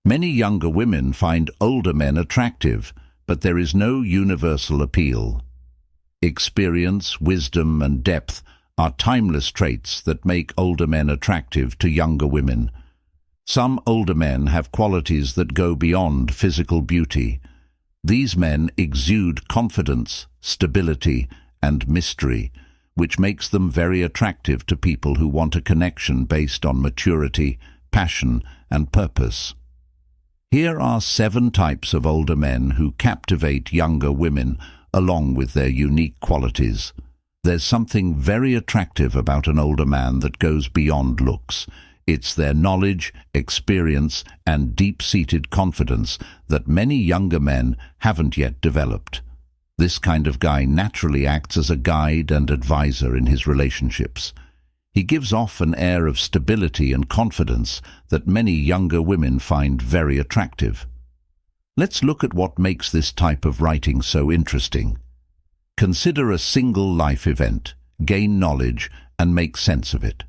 Many younger women find older men attractive, but there is no universal appeal. Experience, wisdom, and depth are timeless traits that make older men attractive to younger women. Some older men have qualities that go beyond physical beauty. These men exude confidence, stability, and mystery, which makes them very attractive to people who want a connection based on maturity, passion, and purpose. Here are 7 types of older men who captivate younger women along with their unique qualities. There's something very attractive about an older man that goes beyond looks. It's their knowledge, experience, and deep-seated confidence that many younger men haven't yet developed. This kind of guy naturally acts as a guide and advisor in his relationships. He gives off an air of stability and confidence that many younger women find very attractive. Let's look at what makes this type of writing so interesting. Consider a single life event, gain knowledge, and make sense of it.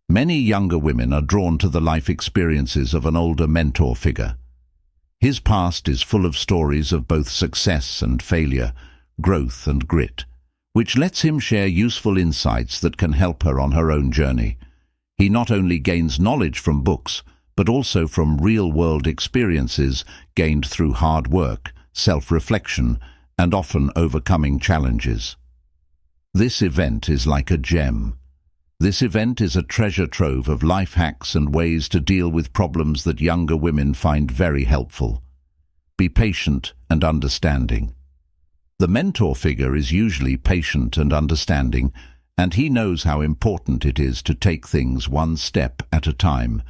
Many younger women are drawn to the life experiences of an older mentor figure. His past is full of stories of both success and failure, growth and grit, which lets him share useful insights that can help her on her own journey. He not only gains knowledge from books, but also from real-world experiences gained through hard work, self-reflection, and often overcoming challenges. This event is like a gem. This event is a treasure trove of life hacks and ways to deal with problems that younger women find very helpful. Be patient and understanding. The mentor figure is usually patient and understanding, and he knows how important it is to take things one step at a time.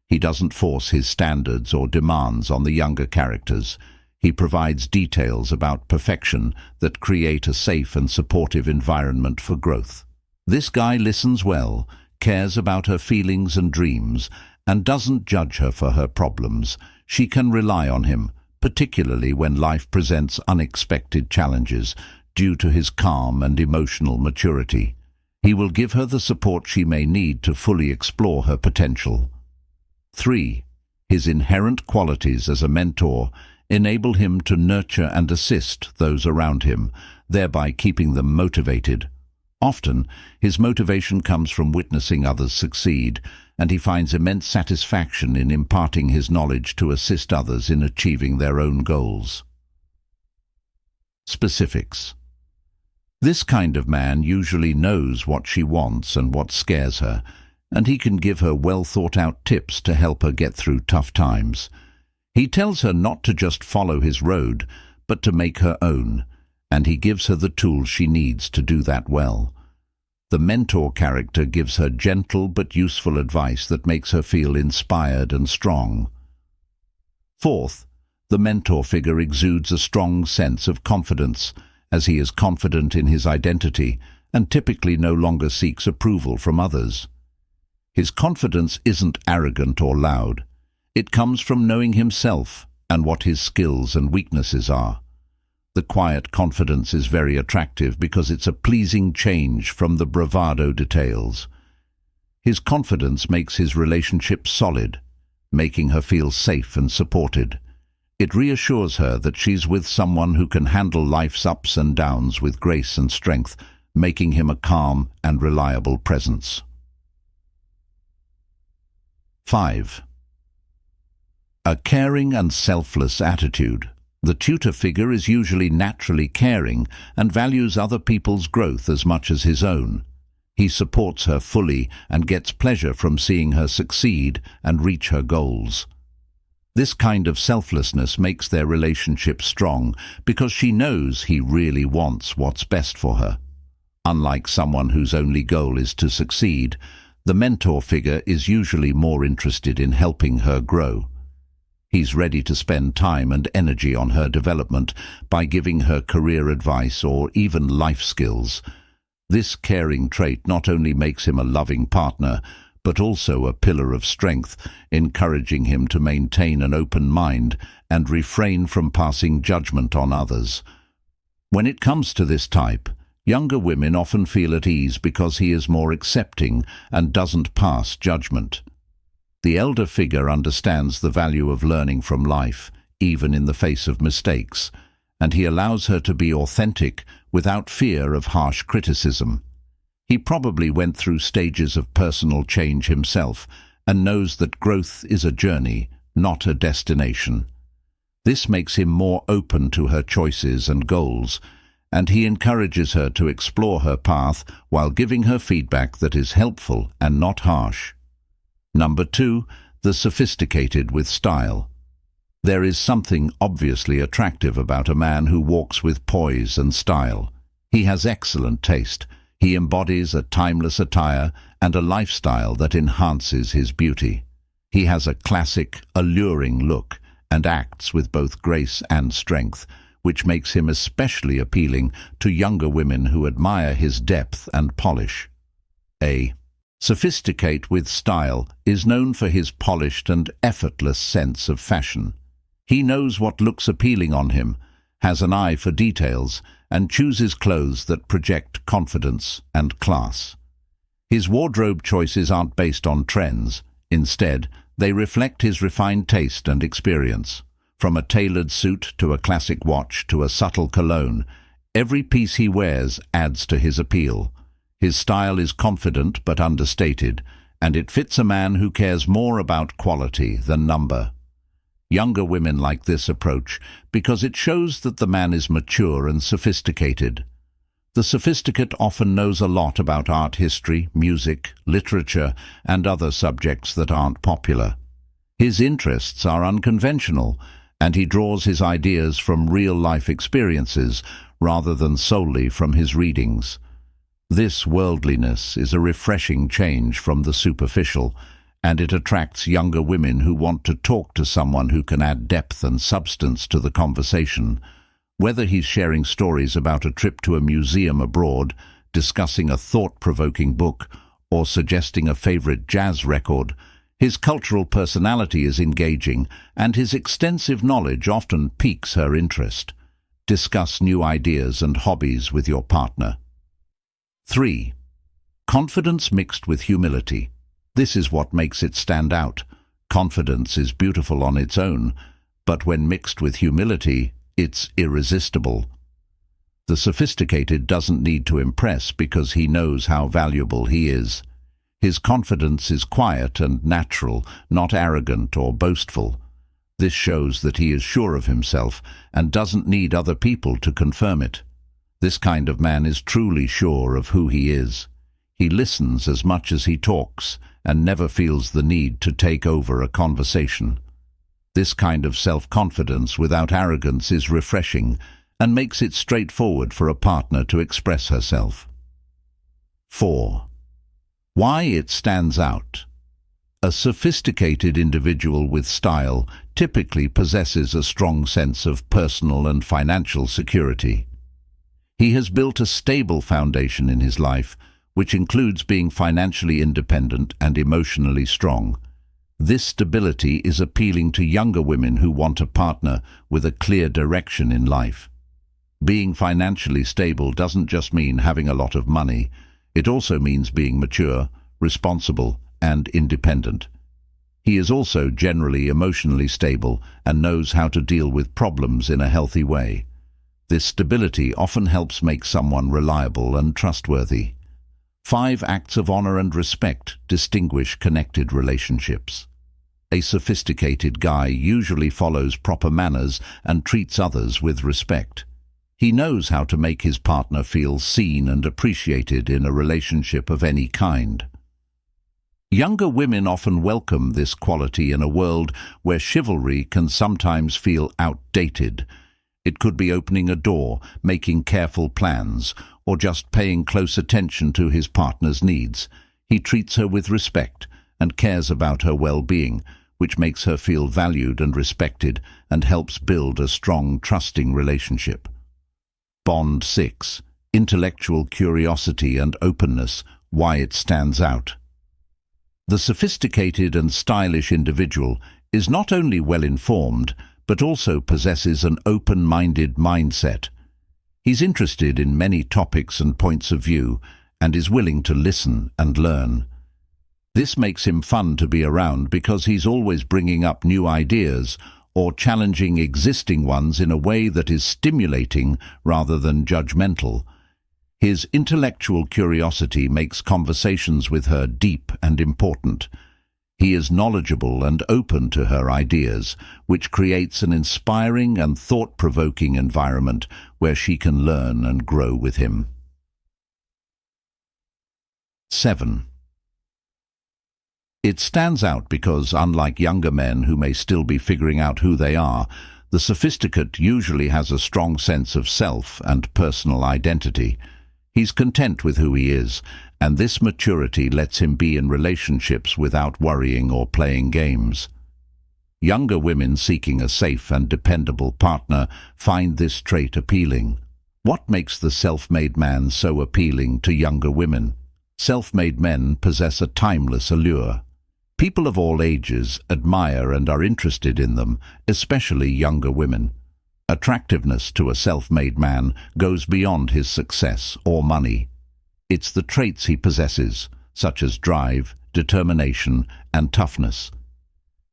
He doesn't force his standards or demands on the younger characters. He provides details about perfection that create a safe and supportive environment for growth. This guy listens well, cares about her feelings and dreams, and doesn't judge her for her problems. She can rely on him, particularly when life presents unexpected challenges, due to his calm and emotional maturity. He will give her the support she may need to fully explore her potential. 3. His inherent qualities as a mentor enable him to nurture and assist those around him, thereby keeping them motivated. Often, his motivation comes from witnessing others succeed, and he finds immense satisfaction in imparting his knowledge to assist others in achieving their own goals. Specifics. This kind of man usually knows what she wants and what scares her, and he can give her well-thought-out tips to help her get through tough times. He tells her not to just follow his road, but to make her own, and he gives her the tools she needs to do that well. The mentor character gives her gentle but useful advice that makes her feel inspired and strong. 4th, the mentor figure exudes a strong sense of confidence, as he is confident in his identity and typically no longer seeks approval from others. His confidence isn't arrogant or loud. It comes from knowing himself and what his skills and weaknesses are. The quiet confidence is very attractive because it's a pleasing change from the bravado details. His confidence makes his relationship solid, making her feel safe and supported. It reassures her that she's with someone who can handle life's ups and downs with grace and strength, making him a calm and reliable presence. 5. A caring and selfless attitude. The tutor figure is usually naturally caring and values other people's growth as much as his own. He supports her fully and gets pleasure from seeing her succeed and reach her goals. This kind of selflessness makes their relationship strong because she knows he really wants what's best for her. Unlike someone whose only goal is to succeed, the mentor figure is usually more interested in helping her grow. He's ready to spend time and energy on her development by giving her career advice or even life skills. This caring trait not only makes him a loving partner, but also a pillar of strength, encouraging him to maintain an open mind and refrain from passing judgment on others. When it comes to this type, younger women often feel at ease because he is more accepting and doesn't pass judgment. The elder figure understands the value of learning from life, even in the face of mistakes, and he allows her to be authentic without fear of harsh criticism. He probably went through stages of personal change himself and knows that growth is a journey, not a destination. This makes him more open to her choices and goals, and he encourages her to explore her path while giving her feedback that is helpful and not harsh. Number 2, the sophisticated with style. There is something obviously attractive about a man who walks with poise and style. He has excellent taste. He embodies a timeless attire and a lifestyle that enhances his beauty. He has a classic, alluring look and acts with both grace and strength, which makes him especially appealing to younger women who admire his depth and polish. A sophisticate with style is known for his polished and effortless sense of fashion. He knows what looks appealing on him, has an eye for details, and chooses clothes that project confidence and class. His wardrobe choices aren't based on trends. Instead, they reflect his refined taste and experience. From a tailored suit to a classic watch to a subtle cologne, every piece he wears adds to his appeal. His style is confident but understated, and it fits a man who cares more about quality than number. Younger women like this approach because it shows that the man is mature and sophisticated. The sophisticate often knows a lot about art history, music, literature, and other subjects that aren't popular. His interests are unconventional, and he draws his ideas from real-life experiences rather than solely from his readings. This worldliness is a refreshing change from the superficial, and it attracts younger women who want to talk to someone who can add depth and substance to the conversation. Whether he's sharing stories about a trip to a museum abroad, discussing a thought-provoking book, or suggesting a favorite jazz record, his cultural personality is engaging, and his extensive knowledge often piques her interest. Discuss new ideas and hobbies with your partner. 3. Confidence mixed with humility. This is what makes it stand out. Confidence is beautiful on its own, but when mixed with humility, it's irresistible. The sophisticated doesn't need to impress because he knows how valuable he is. His confidence is quiet and natural, not arrogant or boastful. This shows that he is sure of himself and doesn't need other people to confirm it. This kind of man is truly sure of who he is. He listens as much as he talks and never feels the need to take over a conversation. This kind of self-confidence without arrogance is refreshing and makes it straightforward for a partner to express herself. 4. Why it stands out. A sophisticated individual with style typically possesses a strong sense of personal and financial security. He has built a stable foundation in his life, which includes being financially independent and emotionally strong. This stability is appealing to younger women who want a partner with a clear direction in life. Being financially stable doesn't just mean having a lot of money. It also means being mature, responsible, and independent. He is also generally emotionally stable and knows how to deal with problems in a healthy way. This stability often helps make someone reliable and trustworthy. 5 acts of honor and respect distinguish connected relationships. A sophisticated guy usually follows proper manners and treats others with respect. He knows how to make his partner feel seen and appreciated in a relationship of any kind. Younger women often welcome this quality in a world where chivalry can sometimes feel outdated. It could be opening a door, making careful plans, or just paying close attention to his partner's needs. He treats her with respect and cares about her well-being, which makes her feel valued and respected and helps build a strong, trusting relationship. Bond 6. Intellectual curiosity and openness. Why it stands out. The sophisticated and stylish individual is not only well-informed, but also possesses an open-minded mindset. He's interested in many topics and points of view, and is willing to listen and learn. This makes him fun to be around because he's always bringing up new ideas or challenging existing ones in a way that is stimulating rather than judgmental. His intellectual curiosity makes conversations with her deep and important. He is knowledgeable and open to her ideas, which creates an inspiring and thought-provoking environment where she can learn and grow with him. 7. It stands out because, unlike younger men who may still be figuring out who they are, the sophisticate usually has a strong sense of self and personal identity. He's content with who he is, and this maturity lets him be in relationships without worrying or playing games. Younger women seeking a safe and dependable partner find this trait appealing. What makes the self-made man so appealing to younger women? Self-made men possess a timeless allure. People of all ages admire and are interested in them, especially younger women. Attractiveness to a self-made man goes beyond his success or money. It's the traits he possesses, such as drive, determination, and toughness.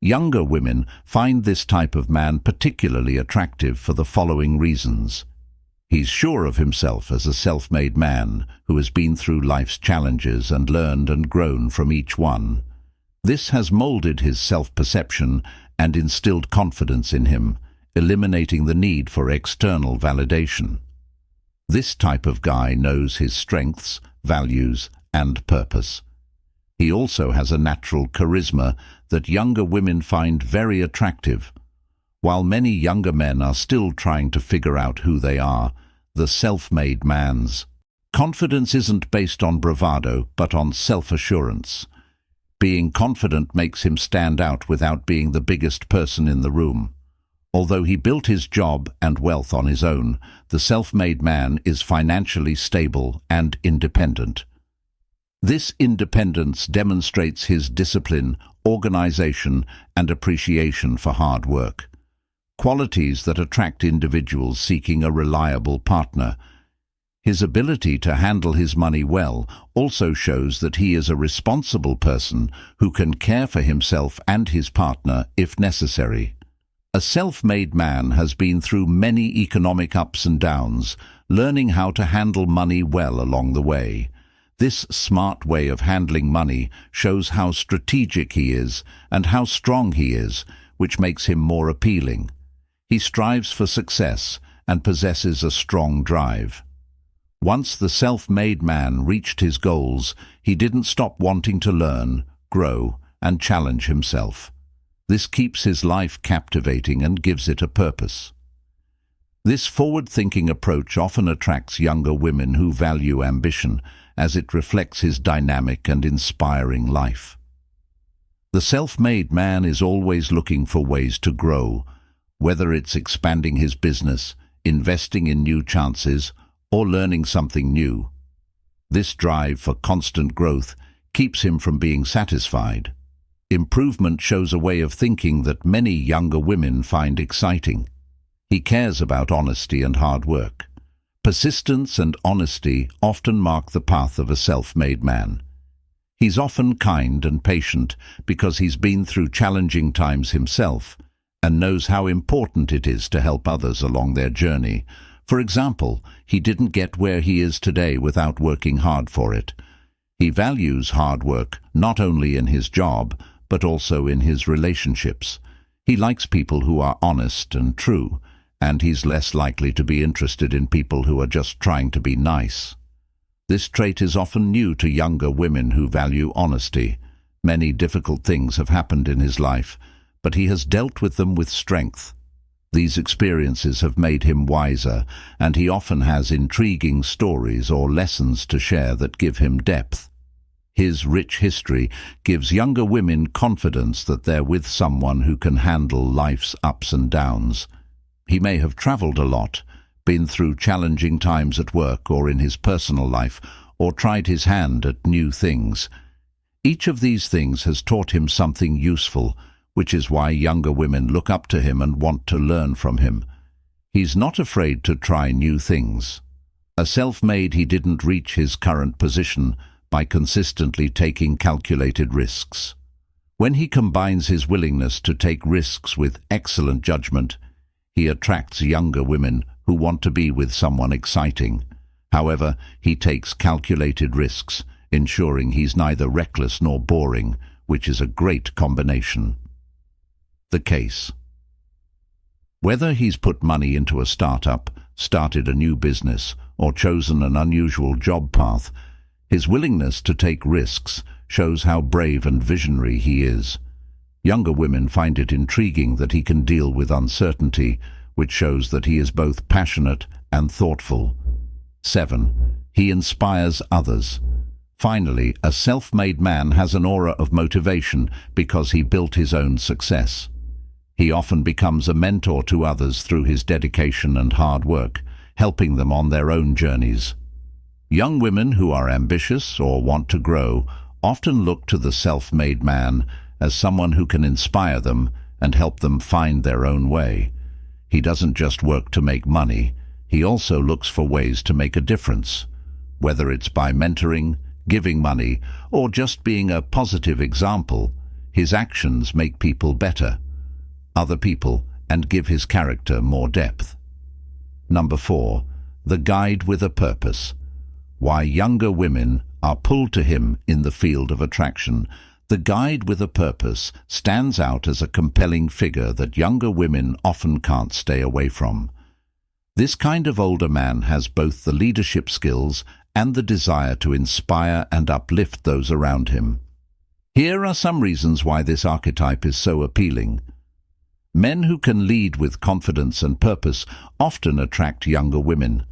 Younger women find this type of man particularly attractive for the following reasons. He's sure of himself as a self-made man who has been through life's challenges and learned and grown from each one. This has molded his self-perception and instilled confidence in him, eliminating the need for external validation. This type of guy knows his strengths, values, and purpose. He also has a natural charisma that younger women find very attractive. While many younger men are still trying to figure out who they are, the self-made man's confidence isn't based on bravado, but on self-assurance. Being confident makes him stand out without being the biggest person in the room. Although he built his job and wealth on his own, the self-made man is financially stable and independent. This independence demonstrates his discipline, organization, and appreciation for hard work. Qualities that attract individuals seeking a reliable partner. His ability to handle his money well also shows that he is a responsible person who can care for himself and his partner if necessary. A self-made man has been through many economic ups and downs, learning how to handle money well along the way. This smart way of handling money shows how strategic he is and how strong he is, which makes him more appealing. He strives for success and possesses a strong drive. Once the self-made man reached his goals, he didn't stop wanting to learn, grow, and challenge himself. This keeps his life captivating and gives it a purpose. This forward-thinking approach often attracts younger women who value ambition, as it reflects his dynamic and inspiring life. The self-made man is always looking for ways to grow, whether it's expanding his business, investing in new chances, or learning something new. This drive for constant growth keeps him from being satisfied. Improvement shows a way of thinking that many younger women find exciting. He cares about honesty and hard work. Persistence and honesty often mark the path of a self-made man. He's often kind and patient because he's been through challenging times himself and knows how important it is to help others along their journey. For example, he didn't get where he is today without working hard for it. He values hard work not only in his job, but also in his relationships. He likes people who are honest and true, and he's less likely to be interested in people who are just trying to be nice. This trait is often new to younger women who value honesty. Many difficult things have happened in his life, but he has dealt with them with strength. These experiences have made him wiser, and he often has intriguing stories or lessons to share that give him depth. His rich history gives younger women confidence that they're with someone who can handle life's ups and downs. He may have traveled a lot, been through challenging times at work or in his personal life, or tried his hand at new things. Each of these things has taught him something useful, which is why younger women look up to him and want to learn from him. He's not afraid to try new things. A self-made, he didn't reach his current position, by consistently taking calculated risks. When he combines his willingness to take risks with excellent judgment, he attracts younger women who want to be with someone exciting. However, he takes calculated risks, ensuring he's neither reckless nor boring, which is a great combination. The case. Whether he's put money into a startup, started a new business, or chosen an unusual job path, his willingness to take risks shows how brave and visionary he is. Younger women find it intriguing that he can deal with uncertainty, which shows that he is both passionate and thoughtful. 7. He inspires others. Finally, a self-made man has an aura of motivation because he built his own success. He often becomes a mentor to others through his dedication and hard work, helping them on their own journeys. Young women who are ambitious or want to grow often look to the self-made man as someone who can inspire them and help them find their own way. He doesn't just work to make money, he also looks for ways to make a difference, whether it's by mentoring, giving money, or just being a positive example. His actions make people better, other people, and give his character more depth. Number 4. The guide with a purpose. Why younger women are pulled to him in the field of attraction. The guide with a purpose stands out as a compelling figure that younger women often can't stay away from. This kind of older man has both the leadership skills and the desire to inspire and uplift those around him. Here are some reasons why this archetype is so appealing. Men who can lead with confidence and purpose often attract younger women.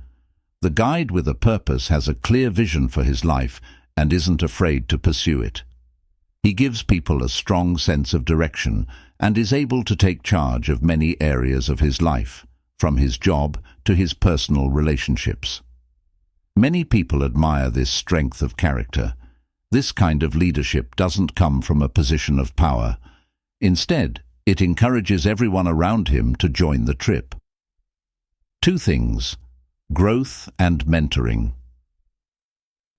The guide with a purpose has a clear vision for his life and isn't afraid to pursue it. He gives people a strong sense of direction and is able to take charge of many areas of his life, from his job to his personal relationships. Many people admire this strength of character. This kind of leadership doesn't come from a position of power. Instead, it encourages everyone around him to join the trip. 2 things: growth and mentoring.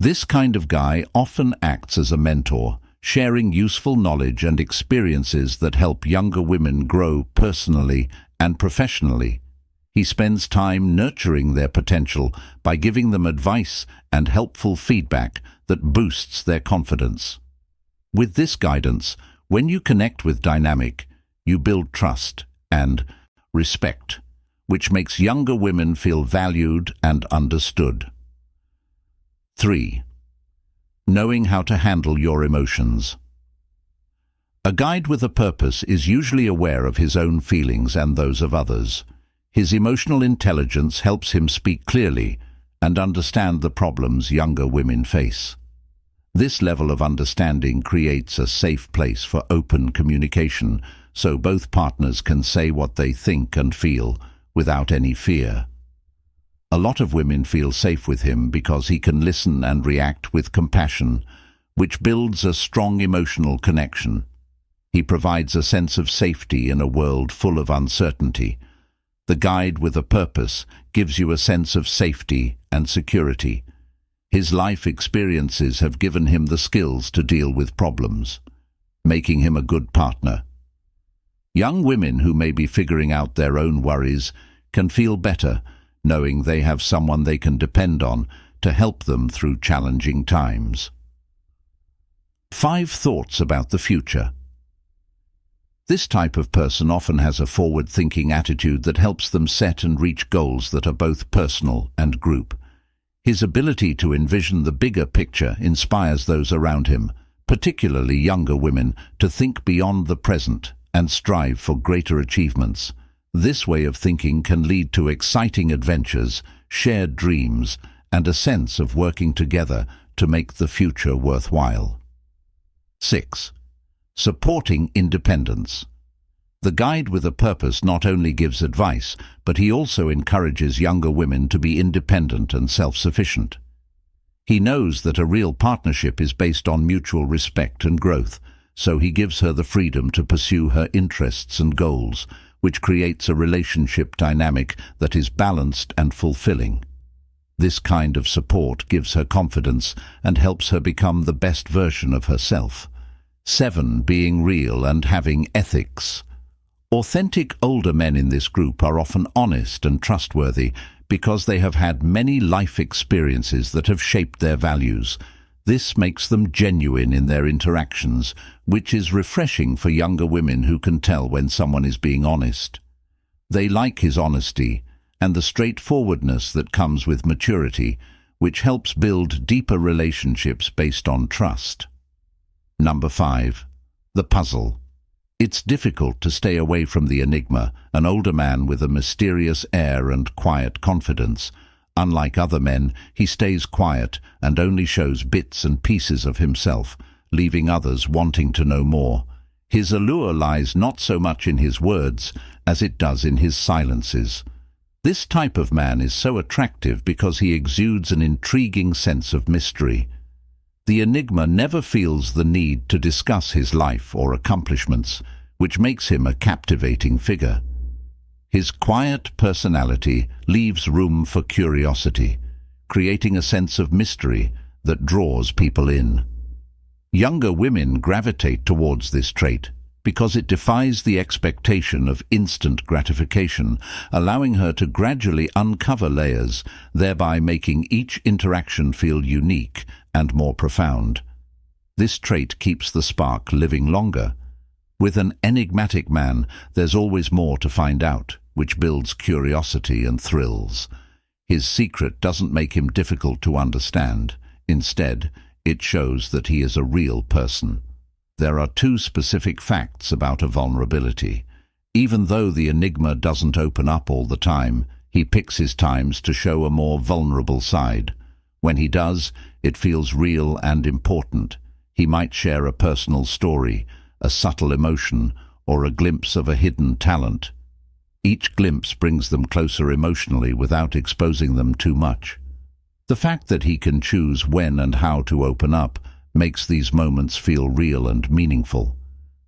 This kind of guy often acts as a mentor, sharing useful knowledge and experiences that help younger women grow personally and professionally. He spends time nurturing their potential by giving them advice and helpful feedback that boosts their confidence. With this guidance, when you connect with dynamic, you build trust and respect, which makes younger women feel valued and understood. 3. Knowing how to handle your emotions. A guide with a purpose is usually aware of his own feelings and those of others. His emotional intelligence helps him speak clearly and understand the problems younger women face. This level of understanding creates a safe place for open communication, so both partners can say what they think and feel without any fear. A lot of women feel safe with him because he can listen and react with compassion, which builds a strong emotional connection. He provides a sense of safety in a world full of uncertainty. The guide with a purpose gives you a sense of safety and security. His life experiences have given him the skills to deal with problems, making him a good partner. Young women who may be figuring out their own worries can feel better knowing they have someone they can depend on to help them through challenging times. 5 thoughts about the future. This type of person often has a forward-thinking attitude that helps them set and reach goals that are both personal and group. His ability to envision the bigger picture inspires those around him, particularly younger women, to think beyond the present and strive for greater achievements. This way of thinking can lead to exciting adventures, shared dreams, and a sense of working together to make the future worthwhile. 6. Supporting independence. The guide with a purpose not only gives advice, but he also encourages younger women to be independent and self-sufficient. He knows that a real partnership is based on mutual respect and growth, so he gives her the freedom to pursue her interests and goals, which creates a relationship dynamic that is balanced and fulfilling. This kind of support gives her confidence and helps her become the best version of herself. 7. Being real and having ethics. Authentic older men in this group are often honest and trustworthy because they have had many life experiences that have shaped their values. This makes them genuine in their interactions, which is refreshing for younger women who can tell when someone is being honest. They like his honesty and the straightforwardness that comes with maturity, which helps build deeper relationships based on trust. Number 5. The puzzle. It's difficult to stay away from the enigma, an older man with a mysterious air and quiet confidence. Unlike other men, he stays quiet and only shows bits and pieces of himself, leaving others wanting to know more. His allure lies not so much in his words as it does in his silences. This type of man is so attractive because he exudes an intriguing sense of mystery. The enigma never feels the need to discuss his life or accomplishments, which makes him a captivating figure. His quiet personality leaves room for curiosity, creating a sense of mystery that draws people in. Younger women gravitate towards this trait because it defies the expectation of instant gratification, allowing her to gradually uncover layers, thereby making each interaction feel unique and more profound. This trait keeps the spark living longer. With an enigmatic man, there's always more to find out, which builds curiosity and thrills. His secret doesn't make him difficult to understand. Instead, it shows that he is a real person. There are 2 specific facts about a vulnerability. Even though the enigma doesn't open up all the time, he picks his times to show a more vulnerable side. When he does, it feels real and important. He might share a personal story, a subtle emotion, or a glimpse of a hidden talent. Each glimpse brings them closer emotionally without exposing them too much. The fact that he can choose when and how to open up makes these moments feel real and meaningful.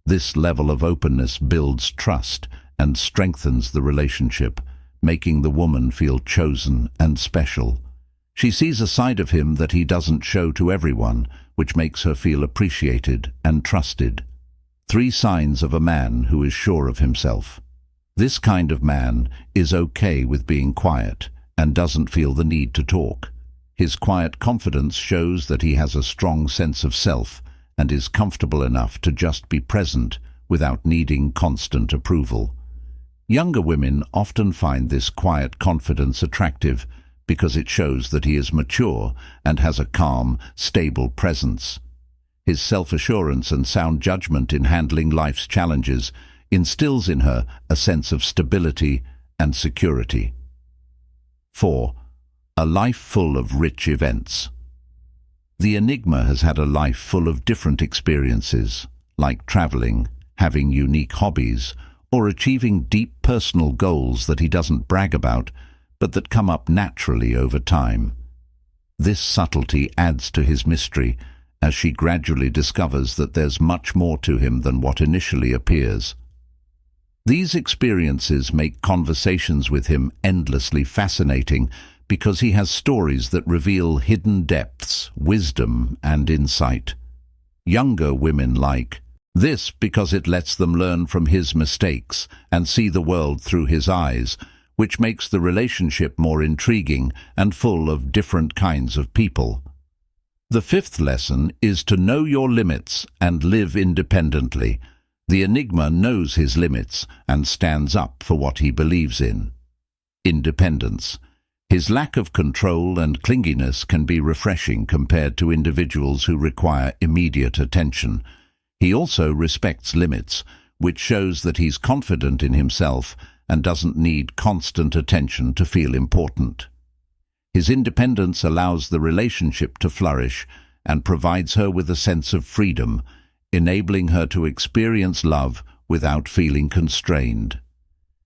This level of openness builds trust and strengthens the relationship, making the woman feel chosen and special. She sees a side of him that he doesn't show to everyone, which makes her feel appreciated and trusted. 3 signs of a man who is sure of himself. This kind of man is okay with being quiet and doesn't feel the need to talk. His quiet confidence shows that he has a strong sense of self and is comfortable enough to just be present without needing constant approval. Younger women often find this quiet confidence attractive because it shows that he is mature and has a calm, stable presence. His self-assurance and sound judgment in handling life's challenges instills in her a sense of stability and security. 4. A life full of rich events. The enigma has had a life full of different experiences, like traveling, having unique hobbies, or achieving deep personal goals that he doesn't brag about, but that come up naturally over time. This subtlety adds to his mystery, as she gradually discovers that there's much more to him than what initially appears. These experiences make conversations with him endlessly fascinating because he has stories that reveal hidden depths, wisdom, and insight. Younger women like this because it lets them learn from his mistakes and see the world through his eyes, which makes the relationship more intriguing and full of different kinds of people. The 5th lesson is to know your limits and live independently. The enigma knows his limits and stands up for what he believes in. Independence. His lack of control and clinginess can be refreshing compared to individuals who require immediate attention. He also respects limits, which shows that he's confident in himself and doesn't need constant attention to feel important. His independence allows the relationship to flourish and provides her with a sense of freedom, enabling her to experience love without feeling constrained.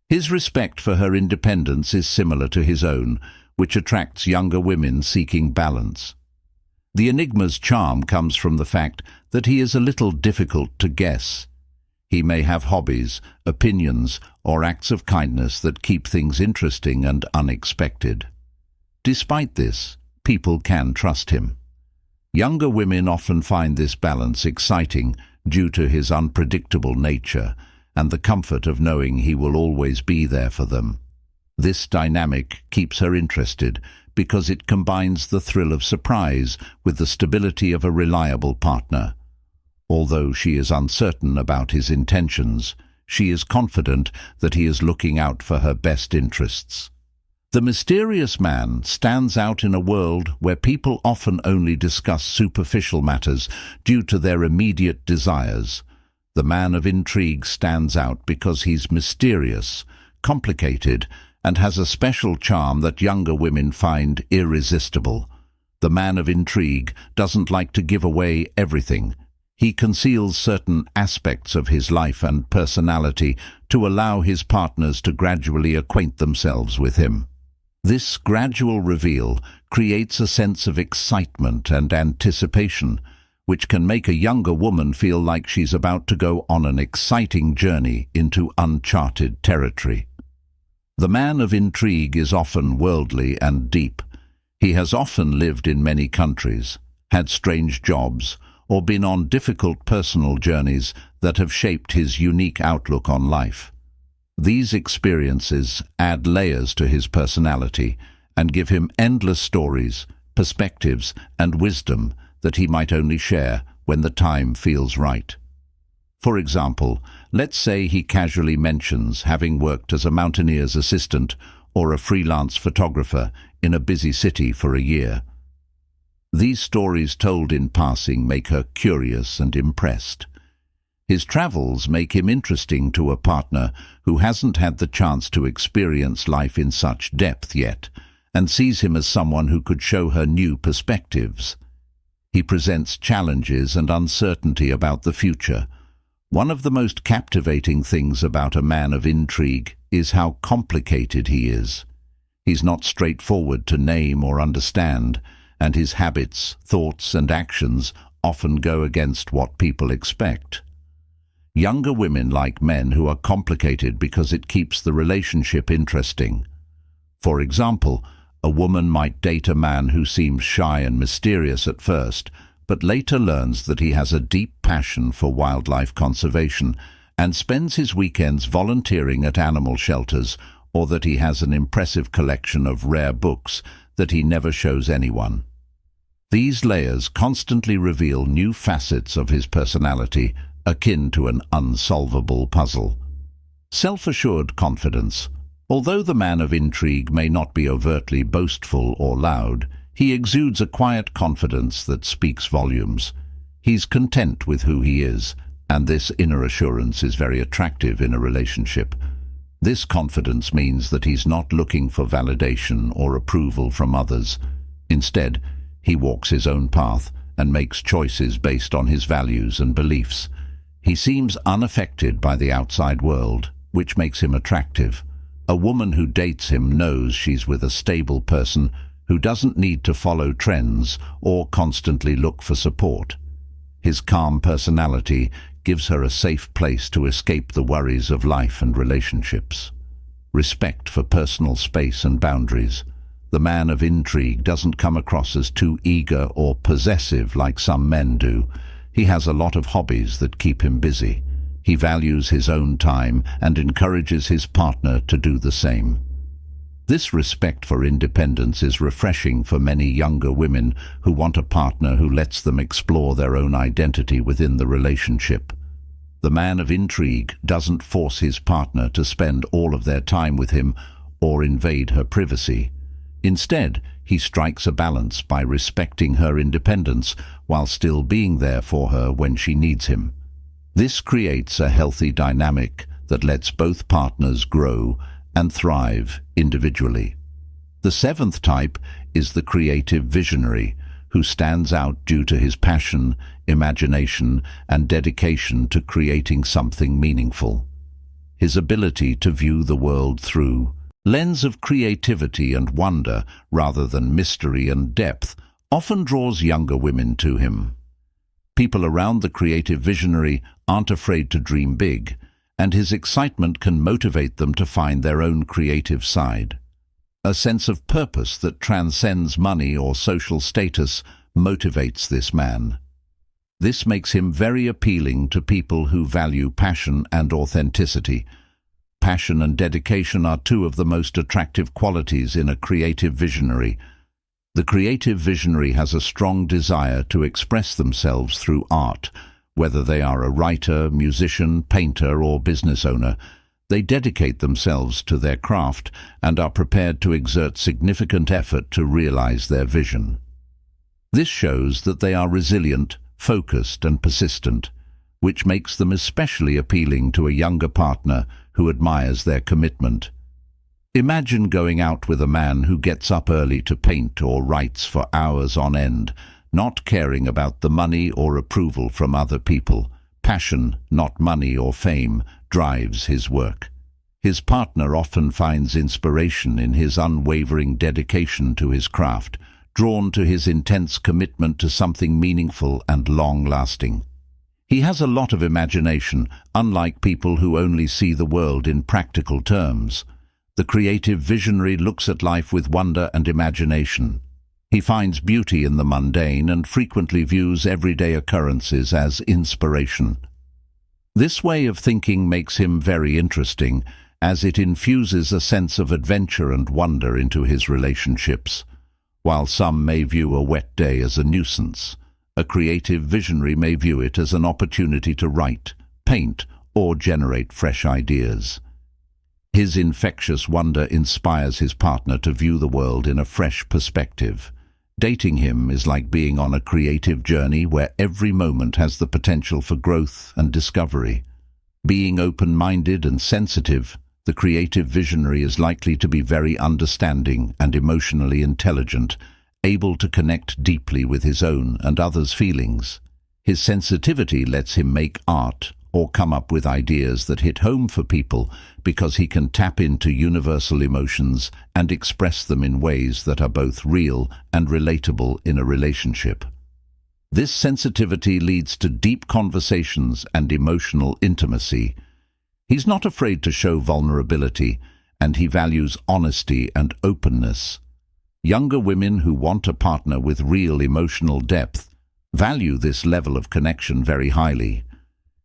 His respect for her independence is similar to his own, which attracts younger women seeking balance. The enigma's charm comes from the fact that he is a little difficult to guess. He may have hobbies, opinions, or acts of kindness that keep things interesting and unexpected. Despite this, people can trust him. Younger women often find this balance exciting due to his unpredictable nature and the comfort of knowing he will always be there for them. This dynamic keeps her interested because it combines the thrill of surprise with the stability of a reliable partner. Although she is uncertain about his intentions, she is confident that he is looking out for her best interests. The mysterious man stands out in a world where people often only discuss superficial matters due to their immediate desires. The man of intrigue stands out because he's mysterious, complicated, and has a special charm that younger women find irresistible. The man of intrigue doesn't like to give away everything. He conceals certain aspects of his life and personality to allow his partners to gradually acquaint themselves with him. This gradual reveal creates a sense of excitement and anticipation, which can make a younger woman feel like she's about to go on an exciting journey into uncharted territory. The man of intrigue is often worldly and deep. He has often lived in many countries, had strange jobs, or been on difficult personal journeys that have shaped his unique outlook on life. These experiences add layers to his personality and give him endless stories, perspectives, and wisdom that he might only share when the time feels right. For example, let's say he casually mentions having worked as a mountaineer's assistant or a freelance photographer in a busy city for a year. These stories told in passing make her curious and impressed. His travels make him interesting to a partner who hasn't had the chance to experience life in such depth yet, and sees him as someone who could show her new perspectives. He presents challenges and uncertainty about the future. One of the most captivating things about a man of intrigue is how complicated he is. He's not straightforward to name or understand, and his habits, thoughts, and actions often go against what people expect. Younger women like men who are complicated because it keeps the relationship interesting. For example, a woman might date a man who seems shy and mysterious at first, but later learns that he has a deep passion for wildlife conservation and spends his weekends volunteering at animal shelters, or that he has an impressive collection of rare books that he never shows anyone. These layers constantly reveal new facets of his personality, akin to an unsolvable puzzle. Self-assured confidence. Although the man of intrigue may not be overtly boastful or loud, he exudes a quiet confidence that speaks volumes. He's content with who he is, and this inner assurance is very attractive in a relationship. This confidence means that he's not looking for validation or approval from others. Instead, he walks his own path and makes choices based on his values and beliefs. He seems unaffected by the outside world, which makes him attractive. A woman who dates him knows she's with a stable person who doesn't need to follow trends or constantly look for support. His calm personality gives her a safe place to escape the worries of life and relationships. Respect for personal space and boundaries. The man of intrigue doesn't come across as too eager or possessive like some men do. He has a lot of hobbies that keep him busy. He values his own time and encourages his partner to do the same. This respect for independence is refreshing for many younger women who want a partner who lets them explore their own identity within the relationship. The man of intrigue doesn't force his partner to spend all of their time with him or invade her privacy. Instead, he strikes a balance by respecting her independence while still being there for her when she needs him. This creates a healthy dynamic that lets both partners grow and thrive individually. The seventh type is the creative visionary, who stands out due to his passion, imagination, and dedication to creating something meaningful. His ability to view the world through lens of creativity and wonder rather than mystery and depth often draws younger women to him. People around the creative visionary aren't afraid to dream big, and his excitement can motivate them to find their own creative side. A sense of purpose that transcends money or social status motivates this man. This makes him very appealing to people who value passion and authenticity. Passion and dedication are two of the most attractive qualities in a creative visionary. The creative visionary has a strong desire to express themselves through art. Whether they are a writer, musician, painter, or business owner, they dedicate themselves to their craft and are prepared to exert significant effort to realize their vision. This shows that they are resilient, focused, and persistent, which makes them especially appealing to a younger partner who admires their commitment. Imagine going out with a man who gets up early to paint or writes for hours on end, not caring about the money or approval from other people. Passion, not money or fame, drives his work. His partner often finds inspiration in his unwavering dedication to his craft, drawn to his intense commitment to something meaningful and long-lasting. He has a lot of imagination, unlike people who only see the world in practical terms. The creative visionary looks at life with wonder and imagination. He finds beauty in the mundane and frequently views everyday occurrences as inspiration. This way of thinking makes him very interesting, as it infuses a sense of adventure and wonder into his relationships. While some may view a wet day as a nuisance, a creative visionary may view it as an opportunity to write, paint, or generate fresh ideas. His infectious wonder inspires his partner to view the world in a fresh perspective. Dating him is like being on a creative journey where every moment has the potential for growth and discovery. Being open-minded and sensitive, the creative visionary is likely to be very understanding and emotionally intelligent, able to connect deeply with his own and others' feelings. His sensitivity lets him make art or come up with ideas that hit home for people because he can tap into universal emotions and express them in ways that are both real and relatable in a relationship. This sensitivity leads to deep conversations and emotional intimacy. He's not afraid to show vulnerability, and he values honesty and openness. Younger women who want a partner with real emotional depth value this level of connection very highly.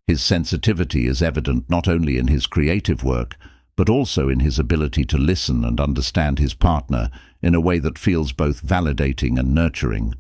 His sensitivity is evident not only in his creative work, but also in his ability to listen and understand his partner in a way that feels both validating and nurturing.